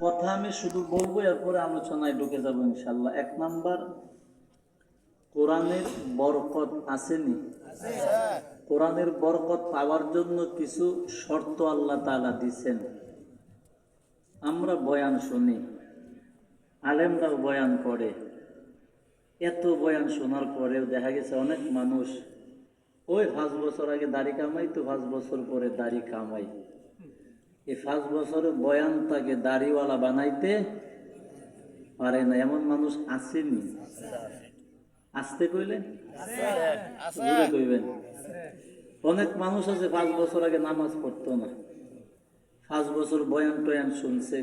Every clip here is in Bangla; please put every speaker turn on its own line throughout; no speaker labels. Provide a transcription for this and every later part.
কথা আমি শুধু বলবো, এরপরে আলোচনায় ঢুকে যাবো ইনশাল্লাহ। 1 নাম্বার, কোরআনের বরকত আসেনি? কোরআনের বরকত পাওয়ার জন্য কিছু শর্ত আল্লাহ তাআলা দিয়েছেন। আমরা বয়ান শুনি, আলেমরাও বয়ান করে, এত বয়ান শোনার পরেও দেখা গেছে অনেক মানুষ ওই 5 বছর আগে দাড়ি কামাই, তো 5 বছর পরে দাড়ি কামাই। এই 5 বছরের বয়ান তাকে দাড়িওয়ালা বানাইতে পারে না, এমন মানুষ আসেনি? আসতে কইলেন জোরে কইবেন। অনেক মানুষ আছে 5 বছর আগে নামাজ পড়তো না, 5 বছর বয়ান টয়ান শুনছে,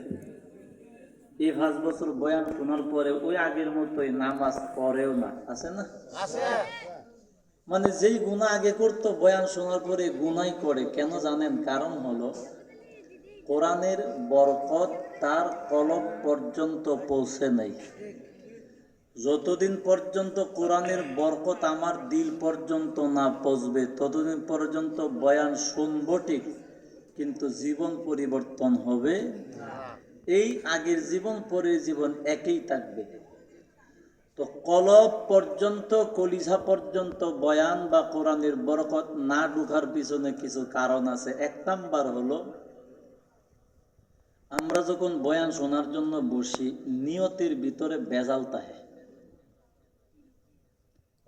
এই 5 বছর বয়ান শোনার পরে ওই আগের মতোই নামাজ পড়েও না। আছে না? মানে যেই গুনাহ আগে করতো বয়ান শোনার পরে গুনাই করে। কেন জানেন? কারণ হলো কোরআনের বরকত তার কলব পর্যন্ত পৌঁছে নাই। যতদিন পর্যন্ত কোরআনের বরকত আমার দিল পর্যন্ত না পৌঁছবে ততদিন পর্যন্ত বয়ান শুনবো ঠিক, কিন্তু জীবন পরিবর্তন হবে এই আগের জীবন পরের জীবন একই থাকবে। তো কলব পর্যন্ত, কলিজা পর্যন্ত বয়ান বা কোরআনের বরকত না ঢোকার পিছনে কিছু কারণ আছে। 1 নাম্বার হলো, আমরা যখন বয়ান শোনার জন্য বসি নিয়তের ভিতরে ভেজাল থাকে।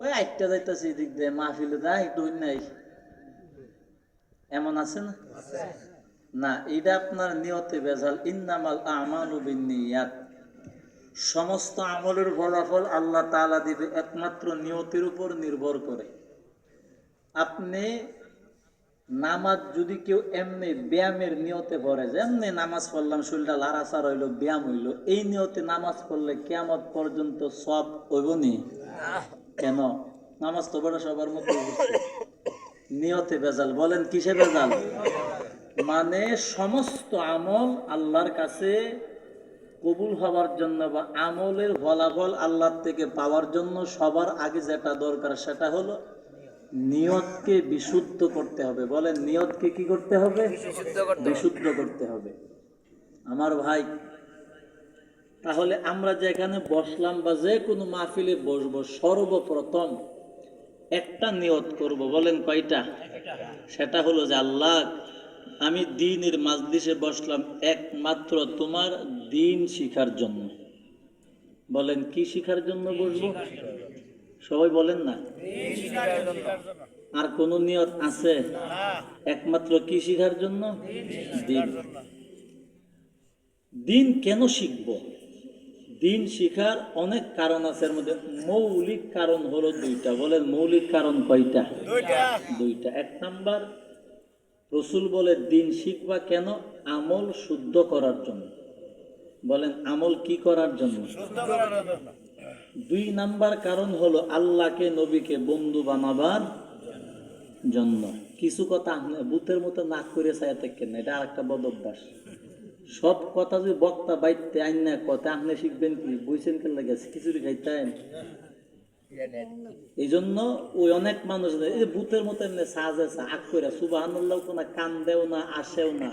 ওই একটা যাইতেছে এদিক দিয়ে মাহফিলে যাই দই নাই, এমন আছে না? না, এটা আপনার নিয়তে ভেজাল। ইন্নামাল আমালু বিন্নিয়াত, সমস্ত আমলের ফলাফল আল্লাহ তাআলা দিবে একমাত্র নিয়তের উপর নির্ভর করে। আপনি নামাজ যদি কেউ এমনি ব্যায়ামের নিয়তে পড়ে, যে এমনি নামাজ পড়লাম শরীরটা লাড়াচার হইলো, ব্যায়াম হইলো, এই নিয়তে নামাজ পড়লে কিয়ামত পর্যন্ত সব হইব নি? কেন? নামাজ তো বড় সবার মতো নিয়তে ভেজাল। বলেন কিসে ভেজাল? মানে সমস্ত আমল আল্লাহর কাছে কবুল হওয়ার জন্য বা আমলের ফলাফল আল্লাহর থেকে পাওয়ার জন্য সবার আগে যেটা দরকার সেটা হলো নিয়তকে বিশুদ্ধ করতে হবে। বলেন নিয়তকে কি করতে হবে? বিশুদ্ধ করতে হবে। আমার ভাই, তাহলে আমরা যেখানে বসলাম বা যে কোনো মাহফিলে বসবো, সর্বপ্রথম একটা নিয়ত করব। বলেন কয়টা? সেটা হলো যে আল্লাহ, আমি দ্বীনের মাজলিসে বসলাম একমাত্র তোমার দ্বীন শিখার জন্য। বলেন কি শিখার জন্য বসবো? সবাই বলেন না। আর কোন নিয়ত আছে? একমাত্র কি শিখার জন্য? দ্বীন। দ্বীন কেন শিখব? দ্বীন শিখার অনেক কারণ আছে, এর মধ্যে মৌলিক কারণ হলো 2টা। বলেন মৌলিক কারণ কয়টা? 2টা। 1 নাম্বার, রাসূল বলে দ্বীন শিখবা কেন? আমল শুদ্ধ করার জন্য। বলেন আমল কি করার জন্য? 2 নাম্বার কারণ হলো আল্লাহকে নবীকে বন্ধু বানাবার জন্য। কিছু কথা ভূতের মতো নাক করে চাইয়া থাকেন না, এটা আরেকটা বদ অভ্যাস। সব কথা যদি বক্তা বাইতে আইন না কথা আপনি শিখবেন কি? বুঝছেন কেন লাগেছে খিচুড়ি খাইতেন। এই জন্য ওই অনেক মানুষ এই যে ভূতের মতো এমনি সাজে আগ করে সুবহানাল্লাহ কোন কান দেও না, আসেও না,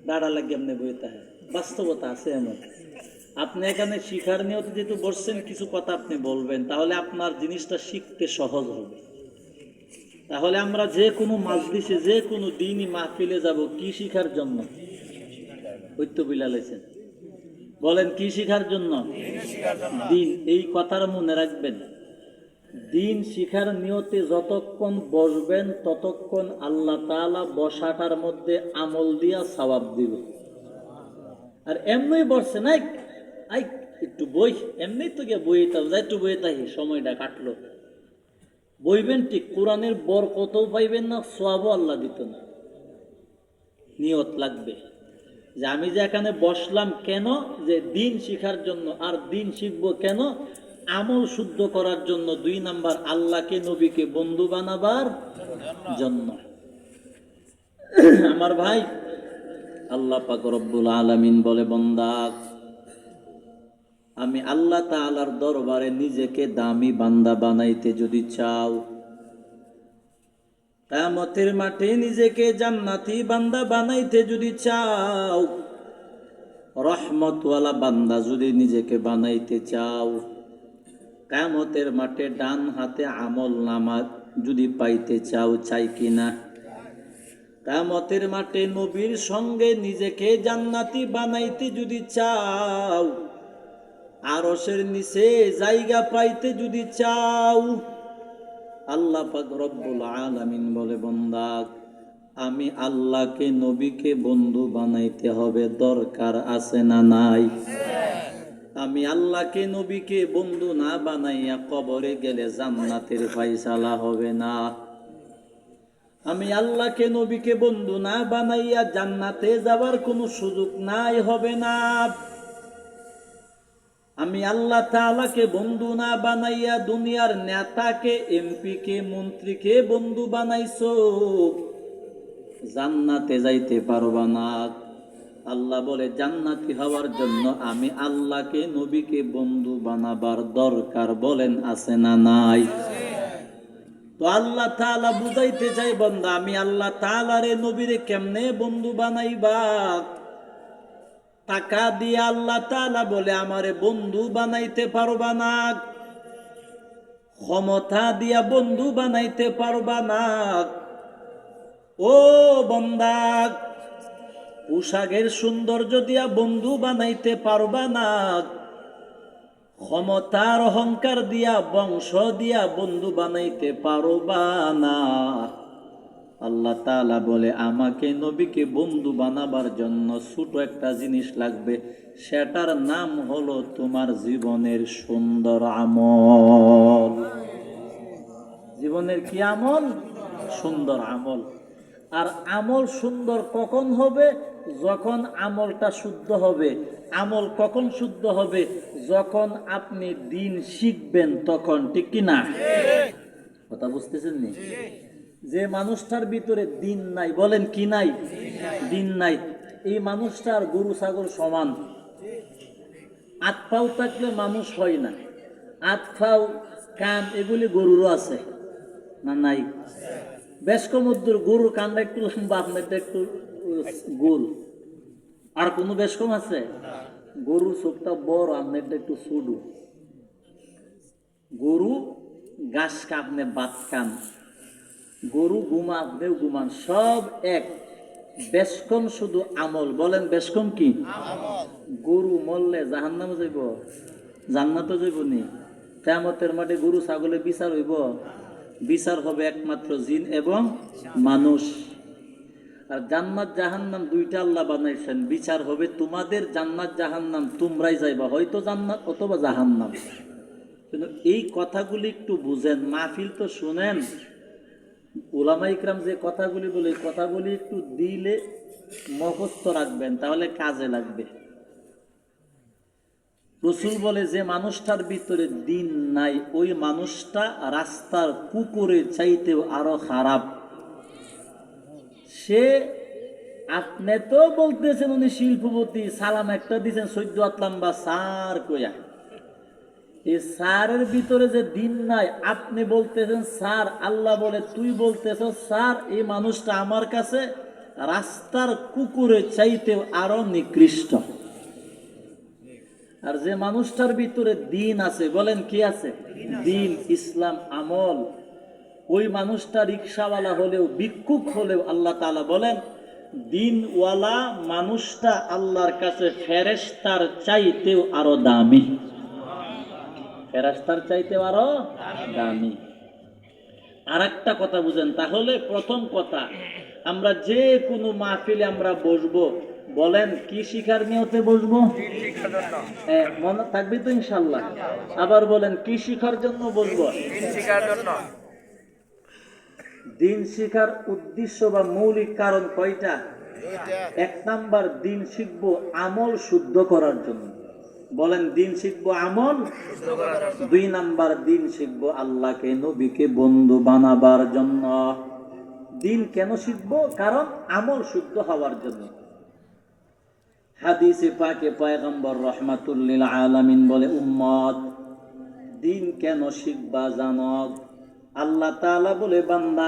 দাঁড়া লাগে এমনি বইতে হয়। বাস্তবতা আছে এমন। আপনি এখানে শিখার নিয়তে যেহেতু বসছেন, কিছু কথা আপনি বলবেন, তাহলে আপনার জিনিসটা শিখতে সহজ হবে। তাহলে আমরা যে কোনো মাজলিসে, যে কোনো দিনই মাহফিলে যাব কি শিখার জন্য? ঐত্য বিলালেছেন। বলেন কি শিখার জন্য? দিন। এই কথার মনে রাখবেন, দিন শিখার নিয়তে যতক্ষণ বসবেন ততক্ষণ আল্লাহ তাআলা বসাটার মধ্যে আমল দিয়া সওয়াব দিবে। আর এমনি বসছে না আই একটু বই, এমনি তো গিয়ে বইতাম যাই, একটু বইয়ে তাই সময়টা কাটলো, বইবেন ঠিক, কোরআনের বরকতও পাইবেন না, সওয়াবও আল্লাহ দিত না। নিয়ত লাগবে যে আমি যে এখানে বসলাম কেন? যে দিন শিখার জন্য। আর দিন শিখবো কেন? আমল শুদ্ধ করার জন্য। 2 নাম্বার, আল্লাহকে নবীকে বন্ধু বানাবার জন্য। আমার ভাই, আল্লাহ পাক রব্বুল আলামিন বলে, বান্দা আমি আল্লাহ তাআলার দরবারে নিজেকে দামি বান্দা বানাইতে যদি চাও, কিয়ামতের মাঠে নিজেকে জান্নাতি বান্দা বানাইতে যদি চাও, রহমতওয়ালা বান্দা যদি নিজেকে বানাইতে চাও, কিয়ামতের মাঠে ডান হাতে আমল নামা যদি পাইতে চাও, চাই কিনা? কিয়ামতের মাঠে নবীর সঙ্গে নিজেকে জান্নাতি বানাইতে যদি চাও, আরশের নিচে জায়গা পাইতে যদি চাও, আল্লাহ পাক রব্বুল আলামিন বলে, বান্দা আমি আল্লাহকে নবীকে বন্ধু বানাইতে হবে, দরকার আছে না নাই? আমি আল্লাহকে নবীকে বন্ধু না বানাইয়া কবরে গেলে জান্নাতের ফায়সালা হবে না। আমি আল্লাহকে নবীকে বন্ধু না বানাইয়া জান্নাতে যাবার কোনো সুযোগ নাই, হবে না। আমি আল্লাহ তাআলাকে বন্ধু না বানাইয়া দুনিয়ার নেতাকে, এমপিকে, মন্ত্রীকে বন্ধু বানাইছো, জান্নাতে যাইতে পারবা না। আল্লাহ বলে, জান্নাতি হওয়ার জন্য আমি আল্লাহকে নবীকে বন্ধু বানাবার দরকার, বলেন আছে না নাই? তো আল্লাহ তাআলা বুঝাইতে চাই, বান্দা আমি আল্লাহ তাআলারে নবীরে কেমনে বন্ধু বানাইবা? টাকা দিয়ে আল্লাহ তাআলা বলে আমারে বন্ধু বানাইতে পারবা না, ক্ষমতা দিয়া বন্ধু বানাইতে পারবা না। ও বান্দা, পোশাকের সৌন্দর্য দিয়া বন্ধু বানাইতে পারবা না, ক্ষমতার অহংকার দিয়া, বংশ দিয়া বন্ধু বানাইতে পারবা না। আল্লাহ তাআলা বলে, আমাকে নবীকে বন্ধু বানাবার জন্য ছোট একটা জিনিস লাগবে, সেটার নাম হলো তোমার জীবনের সুন্দর আমল। জীবনের কি আমল? সুন্দর আমল। আর আমল সুন্দর কখন হবে? যখন আমলটা শুদ্ধ হবে। আমল কখন শুদ্ধ হবে? যখন আপনি দিন শিখবেন তখন, ঠিক কি না? কথা বুঝতেছেন নি? যে মানুষটার ভিতরে দিন নাই, বলেন কি নাই? দিন নাই। এই মানুষটার গরু ছাগল সমান। হাত পাও থাকলে মানুষ হয় না, হাত পাও কান এগুলি গরুরও আছে না নাই? বেশ কমুদ্দুর গরুর কানটা একটু লম্বা, আপনারটা একটু গোল। আর কোনো বেশ কম আছে? গরুর চোখটা বড়, আপনারটা একটু ছোট। গরু ঘাস কাপনে ভাত খান, গরু ঘুমা আপনিও ঘুমান, সব এক। বেশকম শুধু আমল, বলেন বেশকম কি? গরু মরলে জাহান্নামে যাইব, জান্নাতে যাইব নি? কিয়ামতের মাঠে গরু ছাগলে বিচার হইব? বিচার হবে একমাত্র জিন এবং মানুষ। আর জান্নাত জাহান্নাম দুইটা আল্লাহ বানাইছেন, বিচার হবে তোমাদের জান্নাত জাহান্নাম, তোমরাই যাইবা, হয়তো জান্নাত অথবা জাহান্নাম। কিন্তু এই কথাগুলি একটু বুঝেন, মাহফিল তো শুনেন, উলামা ইকরাম যে কথাগুলি বলে, কথাগুলি একটু দিলে মুখস্থ রাখবেন, তাহলে কাজে লাগবে। রাসূল বলে, যে মানুষটার ভিতরে দিন নাই, ওই মানুষটা রাস্তার কুকুরের চাইতেও আরো খারাপ। সে, আপনি তো বলতেছেন উনি শিল্পপতি, সালাম একটা দিচ্ছেন 14 হাত লম্বা সার কইয়া, এই সারের ভিতরে যে দিন নাই, আপনি বলতেছেন স্যার, আল্লাহ বলে তুই বলতেছ স্যার, এই মানুষটা আমার কাছে রাস্তার কুকুরের চাইতেও আরো নিকৃষ্ট। আর যে মানুষটার ভিতরে দিন আছে, বলেন কি আছে? দিন, ইসলাম, আমল, ওই মানুষটা রিকশাওয়ালা হলেও, ভিক্ষুক হলেও, আল্লাহ তাআলা বলেন দিনওয়ালা মানুষটা আল্লাহর কাছে ফেরেশতার চাইতেও আরো দামি। ফেরেশতার চাইতেও আরো দামি। আর একটা কথা বুঝেন, তাহলে প্রথম কথা, আমরা যে কোনো মাহফিলে আমরা বসবো, বলেন কি শিখার নিয়তে বসবো? মনে থাকবে তো ইনশাল্লাহ? আবার বলেন কি শিখার জন্য বসবো? দিন শিখার উদ্দেশ্য বা মৌলিক কারণ কয়টা? এক নাম্বার, দিন শিখবো আমল শুদ্ধ করার জন্য। বলেন দিন শিখবো আমল। 2 নাম্বার, দিন শিখবো আল্লাহকে নবীকে বন্ধু বানাবার জন্য। দিন কেন শিখবো? কারণ আমল শুদ্ধ হওয়ার জন্য। হাদিসে পাকে পয়গম্বর রাহমাতুল লিল আলামিন বলে, উম্মত দিন কেন শিখবা জানো? আল্লাহ তাআলা বলে, বান্দা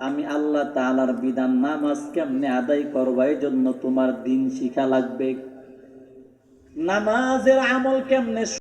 আমি আল্লাহ তাআলার বিধান নামাজ কেমনে আদায় করবা, এই জন্য তোমার দিন শিখা লাগবে। নামাজের আমল কেমনে